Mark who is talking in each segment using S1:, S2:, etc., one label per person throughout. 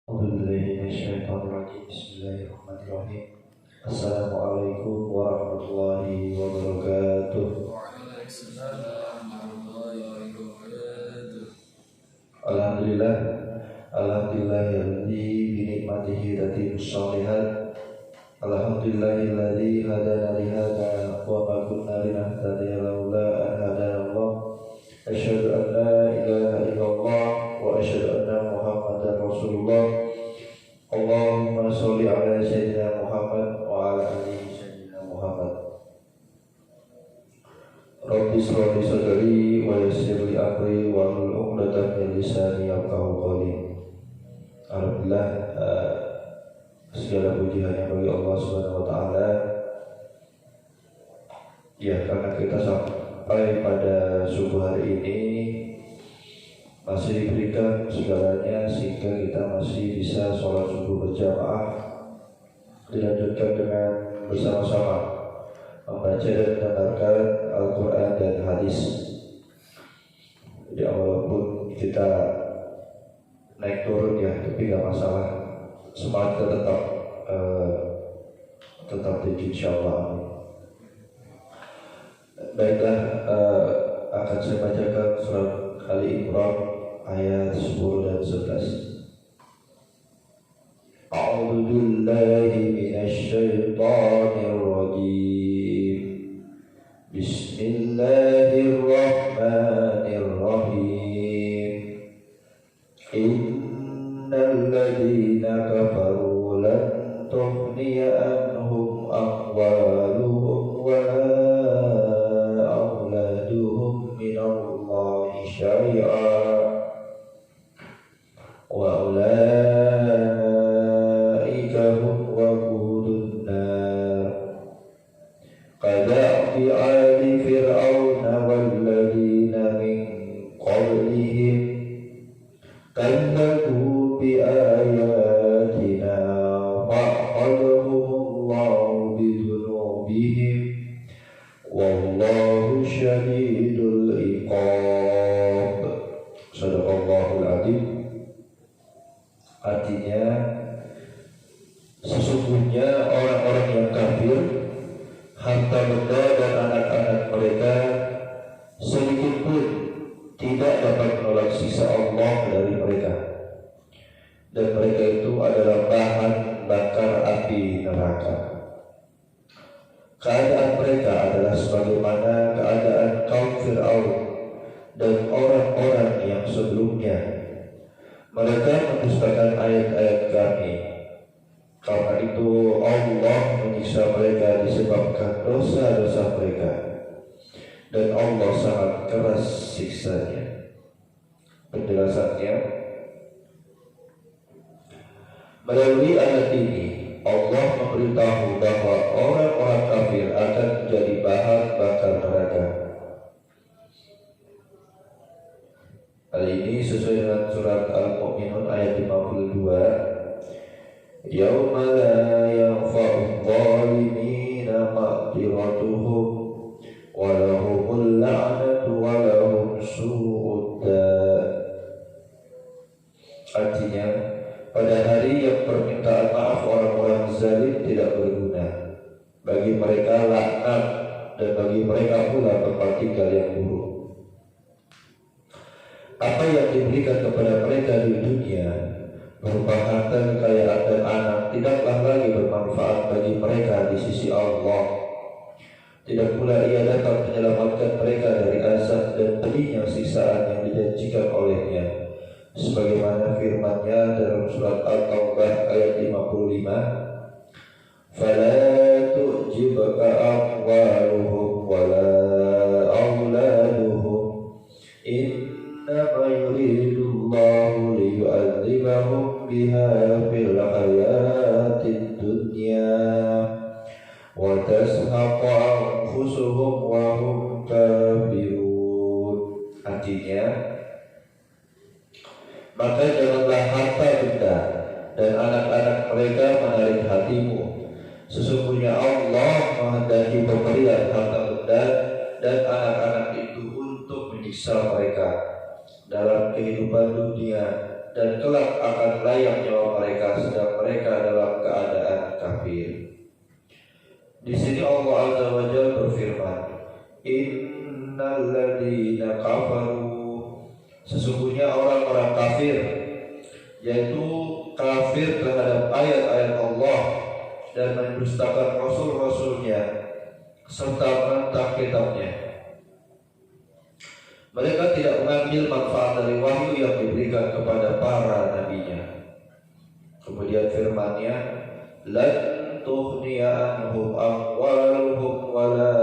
S1: Bismillahirrahmanirrahim. Assalamualaikum warahmatullahi wabarakatuh. Alhamdulillah, alhamdulillahilladzi bi ni'matihi tatimmus shalihat. Alhamdulillahilladzi hadana li hadza wa ma kunna linahtadiya laula an hadana Allah. Asyhadu an la ilaha illallah wa asyhadu anna Muhammadar Rasulullah. Allahumma sholli ala sayyidina Muhammad wa ala ali sayyidina Muhammad. Rabbi shrah li sadri wa yassir li amri wa hlul 'uqdatam min lisani yafqahu qawli. Alhamdulillah, segala puji hanya bagi Allah Subhanahu wa taala. Ya, karena kita sampai pada subuh hari ini masih diberikan segalanya sehingga kita masih bisa sholat subuh berjamaah, dilanjutkan dengan bersama-sama membaca dan mendengarkan Al-Quran dan hadis. Ya, walaupun kita naik turun ya, tapi gak masalah, semangat kita tetap tinggi insyaallah. Baiklah, akan saya bacakan surat Ali Imran ayat 10 dan 11. A'udzu billahi minasy syaithanir rajim. Bismillahirrahmanirrahim. Innal ladzina kafaru lan tughniya anhum amwaluhum wa auladuhum minallahi syai'a wa ulaika hum waqudun nar kada'bi ali fir'auna walladzina min qablihim kadzabu bi ayatina fa'akhadhahumullahu bidhunubihim wallahu syadidul iqab. Shadaqallahul adzim. Artinya, sesungguhnya orang-orang yang kafir, harta benda dan anak-anak mereka sedikit pun tidak dapat menolak sisa Allah dari mereka, dan mereka itu adalah bahan bakar api neraka. Keadaan mereka adalah sebagaimana keadaan kaum Fir'aun dan orang-orang yang sebelumnya. Mereka mendustakan ayat-ayat Kami. Karena itu Allah menyiksa mereka disebabkan dosa-dosa mereka, dan Allah sangat keras siksanya. Penjelasannya, melalui ayat ini Allah memberitahu bahwa orang-orang kafir akan menjadi bahan bakar neraka. Hal ini sesuai dengan surat Al-Mu'minun ayat 52. Yauma la yanfa'u dhalimina ma'diratuhum wa lahumul la'natu wa lahum su'ud. Artinya, pada hari yang permintaan maaf orang-orang zalim tidak berguna, bagi mereka laknat dan bagi mereka pula tempat tinggal yang buruk. Apa yang diberikan kepada mereka di dunia berupa harta, kekayaan dan anak tidaklah lagi bermanfaat bagi mereka di sisi Allah. Tidak pula ia dapat menyelamatkan mereka dari azab dan pedihnya siksaan yang dijanjikan olehnya, sebagaimana firman-Nya dalam surat At-Taubah ayat 55. Fala tu'jibka amwaluhum wala auladuhum innama yuridullahu liyu'adzibahum biha fil hayatid dunya wa tazhaqa anfusuhum wa hum kafirun. Artinya, maka janganlah harta benda dan anak-anak mereka menarik hatimu. Sesungguhnya Allah menghendaki pemberian harta benda dan anak-anak itu untuk menyiksa mereka dalam kehidupan dunia, dan kelak akan layak nyawa mereka Innal ladzina kafaru, sesungguhnya orang-orang kafir, yaitu kafir terhadap ayat-ayat Allah dan mendustakan rasul-rasulnya serta menentang kitabnya. Mereka tidak mengambil manfaat dari wahyu yang diberikan kepada para nabinya. Kemudian firman-Nya, lan tughniya anhum amwaluhum wala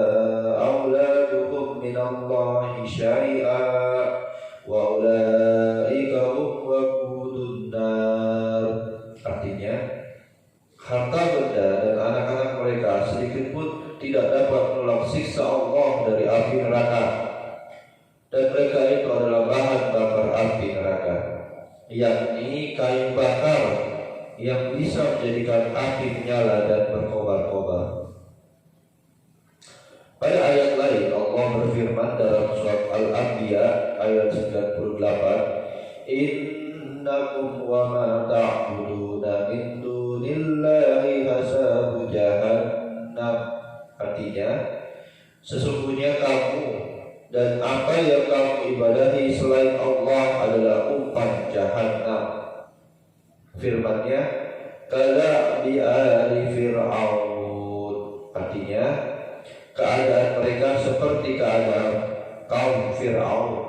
S1: auladuhum minallahi syai'a wa ulaika hum waqudun nar. Artinya, harta benda dan anak-anak mereka sedikit pun tidak dapat menolak siksa Allah dari api neraka, dan mereka itu adalah bahan bakar api neraka, yakni kayu bakar yang bisa menjadikan api menyala dan berkobar-kobar. Pada ayat lain Allah berfirman dalam surat Al-Anbiya ayat 98, innakum wa ma ta'buduna min dunillahi hasabu jahannam. Artinya, sesungguhnya kamu dan apa yang kamu ibadahi selain Allah adalah umpan jahannam. Firman-Nya, kala bi ali fir'aun. Artinya, keadaan mereka seperti keadaan kaum Fir'aun.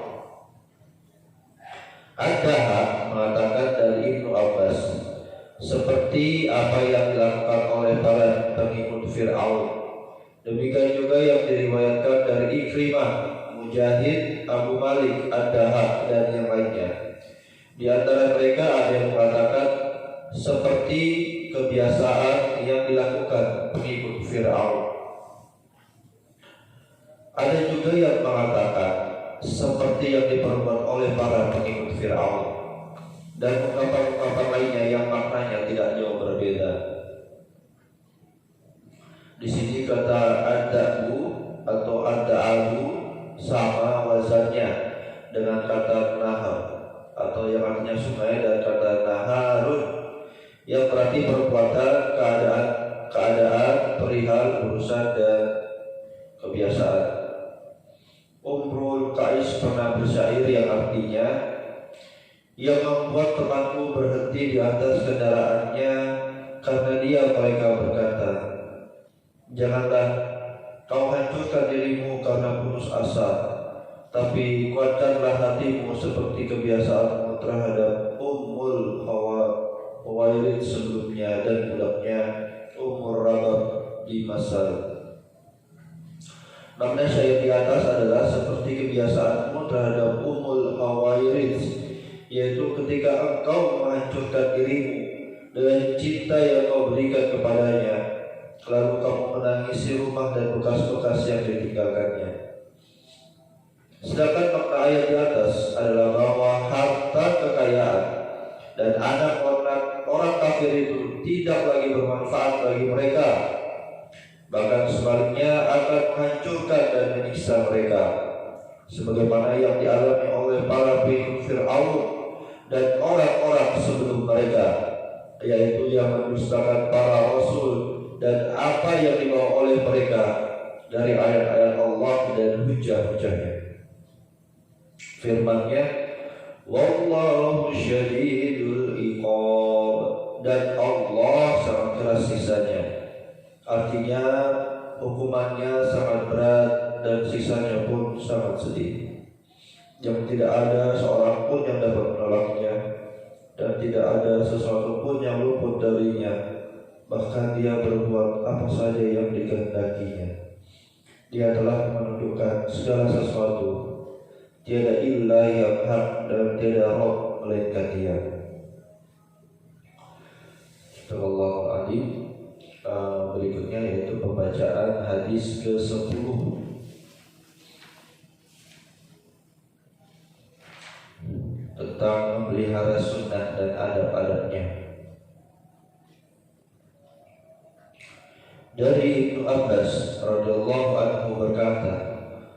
S1: Ad-Dahhak mengatakan dari Ibnu Abbas, seperti apa yang dilakukan oleh para pengikut Fir'aun. Demikian juga yang diriwayatkan dari Ikrimah, Mujahid, Abu Malik, Ad-Dahhak, dan yang lainnya. Di antara mereka ada yang mengatakan seperti kebiasaan yang dilakukan pengikut Fir'aun. Ada juga yang mengatakan seperti yang diperbuat oleh para pengikut Fir'aun, dan ungkapan-ungkapan lainnya yang maknanya tidak jauh berbeda. Di sini kata ad-da'u atau ad-da'alu sama wazannya dengan kata nahar atau yang artinya sungai, dan kata naharun yang berarti perbuatan, keadaan, perihal, urusan, dan kebiasaan. Umrul Qais pernah bersyair yang artinya, yang membuat temanku berhenti di atas kendaraannya karena dia mereka berkata, janganlah kau hancurkan dirimu karena putus asa, tapi kuatkanlah hatimu seperti kebiasaanmu terhadap Ummul Khawailid sebelumnya dan budaknya Ummur Rabab di Masar. Makna syair di atas adalah seperti kebiasaanmu terhadap Ummul Khawailid, yaitu ketika engkau menghancurkan dirimu dengan cinta yang kau berikan kepadanya, lalu kamu menangisi rumah dan bekas-bekas yang ditinggalkannya. Sedangkan makna ayat di atas adalah bahwa harta kekayaan dan anak-anak orang kafir itu tidak lagi bermanfaat bagi mereka, bahkan sebaliknya akan menghancurkan dan menyiksa mereka, sebagaimana yang dialami oleh para pengikut Fir'aun dan orang-orang sebelum mereka, yaitu yang mendustakan para rasul dan apa yang dibawa oleh mereka dari ayat-ayat Allah dan hujah-hujahnya. Firman-Nya, wallahu syadidul iqab, dan Allah sangat keras siksanya. Artinya hukumannya sangat berat dan siksanya pun sangat sedih, yang tidak ada seorang pun yang dapat menolaknya, dan tidak ada sesuatu pun yang luput darinya. Bahkan dia berbuat apa saja yang dikehendakinya. Dia telah menunjukkan segala sesuatu. Tiada ilah yang hak dan tiada roh melainkan Dia. Astagfirullahaladzim. Berikutnya yaitu pembacaan hadis ke-10 tentang memelihara sunnah dan adab-adabnya. Dari Ibnu Abbas radhiyallahu anhu berkata,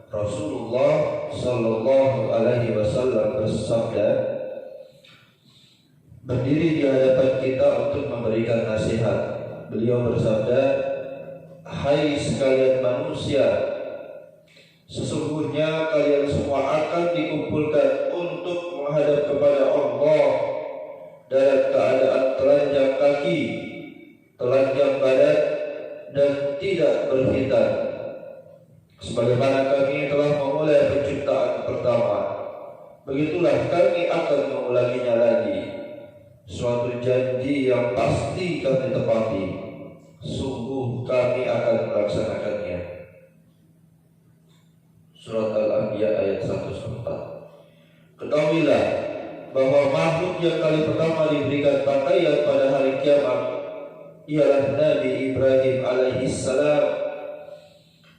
S1: Rasulullah sallallahu alaihi wasallam bersabda, berdiri di hadapan kita untuk memberikan nasihat. Beliau bersabda, hai sekalian manusia, Sesungguhnya kalian semua akan dikumpulkan untuk menghadap kepada Allah dalam keadaan telanjang kaki, telanjang badan, dan tidak berkhitan. Sebagaimana kami telah memulai penciptaan pertama, begitulah kami akan mengulanginya lagi. Suatu janji yang pasti kami tepati, sungguh kami akan melaksanakannya. Surat Al-Anbiya ayat 104. Ketahuilah bahwa makhluk yang kali pertama diberikan pakaian pada hari kiamat ialah Nabi Ibrahim alaihissalam.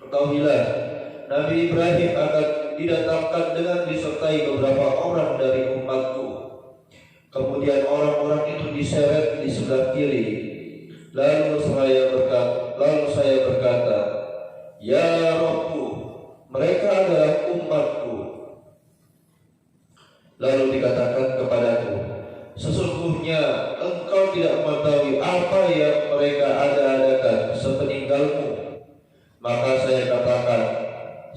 S1: Ketahuilah, Nabi Ibrahim akan didatangkan dengan disertai beberapa orang dari umatku. Kemudian orang-orang itu diseret di sebelah kiri. Lalu saya berkata, Ya Rabbu, mereka adalah umatku. Lalu dikatakan kepadaku, sesungguhnya engkau tidak mengetahui apa yang mereka ada-adakan sepeninggalmu. Maka saya katakan,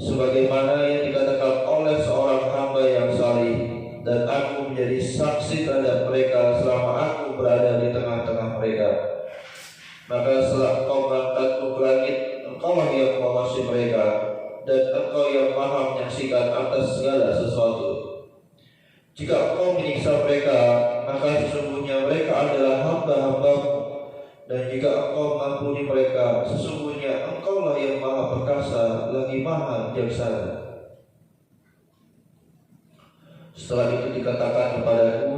S1: sebagaimana yang dikatakan oleh seorang hamba yang salih, dan aku menjadi saksi terhadap mereka selama aku berada di tengah-tengah mereka. Maka setelah engkau mengangkatku ke langit, engkaulah yang mengawasi mereka, dan engkau yang maha menyaksikan atas segala sesuatu. Jika engkau menyiksa mereka, maka sesungguhnya mereka adalah hamba-hambamu. Dan jika engkau mengampuni mereka, sesungguhnya engkaulah yang maha perkasa lagi maha bijaksana. Setelah itu dikatakan kepadaku,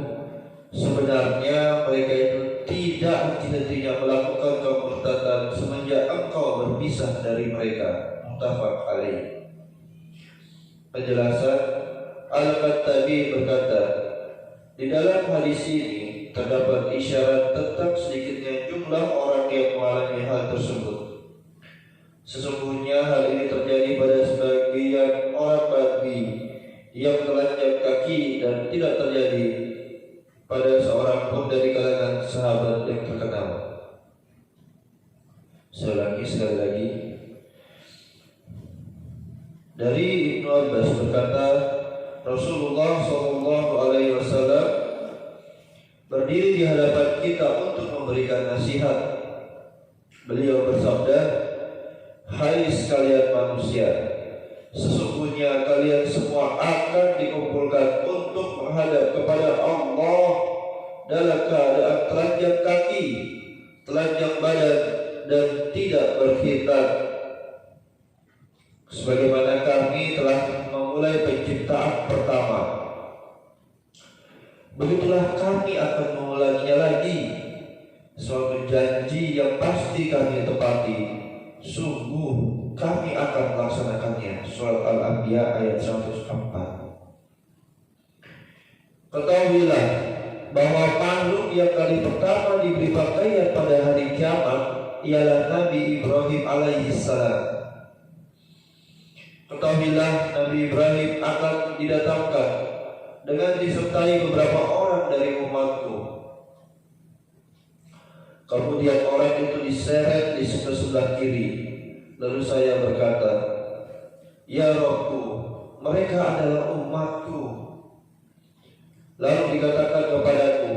S1: sebenarnya mereka itu tidak henti-hentinya melakukan kemurtadan semenjak engkau berpisah dari mereka. Muttafaq alaih. Penjelasan, Al-Khattabi berkata, di dalam hadis ini terdapat isyarat tentang sedikitnya jumlah orang yang mengalami hal tersebut. Sesungguhnya hal ini terjadi pada sebagian orang Badui yang telanjang kaki, dan tidak terjadi pada seorang pun dari kalangan sahabat yang terkenal. Sekali lagi, dari Ibnu Abbas berkata, Rasulullah SAW berdiri di hadapan kita untuk memberikan nasihat. Beliau bersabda, Hai sekalian manusia, sesungguhnya kalian semua akan dikumpulkan untuk menghadap kepada Allah dalam keadaan telanjang kaki, telanjang badan, dan tidak berkhitan. Sebagaimana kami telah memulai penciptaan pertama, begitulah kami akan mengulanginya lagi. Suatu janji yang pasti kami tepati, sungguh kami akan melaksanakannya. Surat Al-Anbiya ayat 104. Ketahuilah bahwa makhluk yang kali pertama diberi pakaian pada hari kiamat ialah Nabi Ibrahim alaihissalam. Ketahuilah, Nabi Ibrahim akan didatangkan dengan disertai beberapa orang dari umatku. Kemudian orang itu diseret di sebelah kiri. Lalu saya berkata, Ya Rabbu, mereka adalah umatku. Lalu dikatakan kepadaku,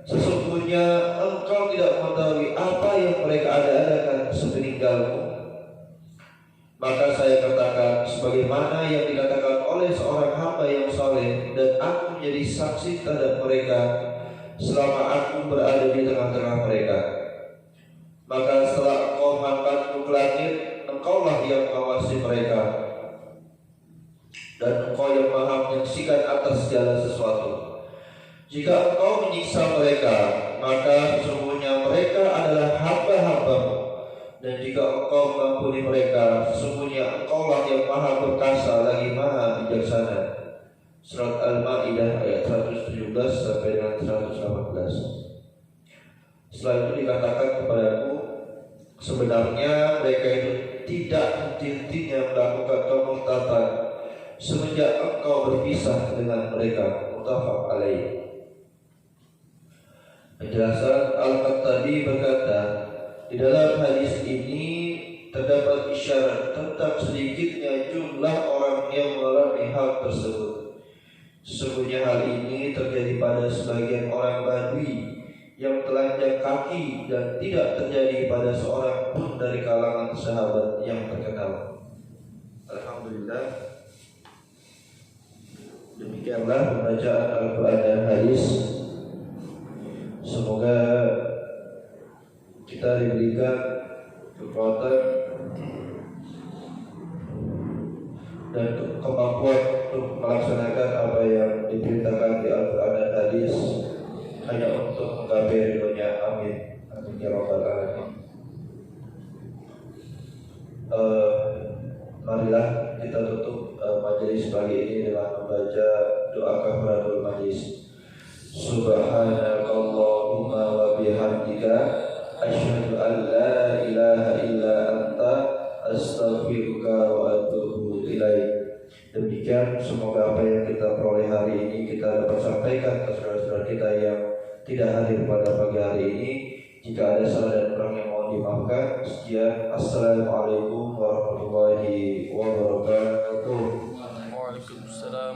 S1: sesungguhnya engkau tidak mengetahui apa yang mereka ada-adakan sepeninggalmu. Maka saya katakan, sebagaimana yang dikatakan oleh seorang hamba yang saleh, dan aku menjadi saksi terhadap mereka selama aku berada di tengah-tengah mereka. Maka setelah engkau mengangkatku ke langit, engkaulah yang mengawasi mereka, dan engkau yang maha menyaksikan atas segala sesuatu. Jika engkau menyiksa mereka, maka sesungguhnya mereka adalah hamba-hambamu. Dan jika engkau mengampuni mereka, sesungguhnya engkaulah yang maha perkasa lagi maha bijaksana. Surat Al-Ma'idah ayat 117 sampai dengan 118. Setelah itu dikatakan kepadaku, sebenarnya mereka itu tidak henti-hentinya melakukan kemurtadan semenjak engkau berpisah dengan mereka. Muttafaq alaih. Penjelasan, Al-Khattabi berkata, di dalam hadis ini terdapat isyarat tentang sedikitnya jumlah orang yang mengalami hal tersebut. Sesungguhnya hal ini terjadi pada sebagian orang Badui yang telanjang kaki dan tidak terjadi pada seorang pun dari kalangan sahabat yang terkenal. Alhamdulillah. Demikianlah pembacaan Al-Quran dan hadis. Semoga kita diberikan kekuatan dan kemampuan untuk melaksanakan apa yang diperintahkan di Al-Quran dan hadis hanya untuk menggapai ridhonya. Amin. Amin ya rabbal alamin. Marilah kita tutup majelis pagi ini dengan membaca doa kafaratul majlis. Subhanakallahumma wa bihamdika asyhadu an la ilaha illa anta astaghfiruka wa atubu ilaik. Demikian, semoga apa yang kita peroleh hari ini kita dapat sampaikan ke saudara-saudara kita yang tidak hadir pada pagi hari ini. Jika ada salah dan kurang yang mohon dimaafkan. Sekian, assalamualaikum warahmatullahi wabarakatuh.
S2: Waalaikumsalam.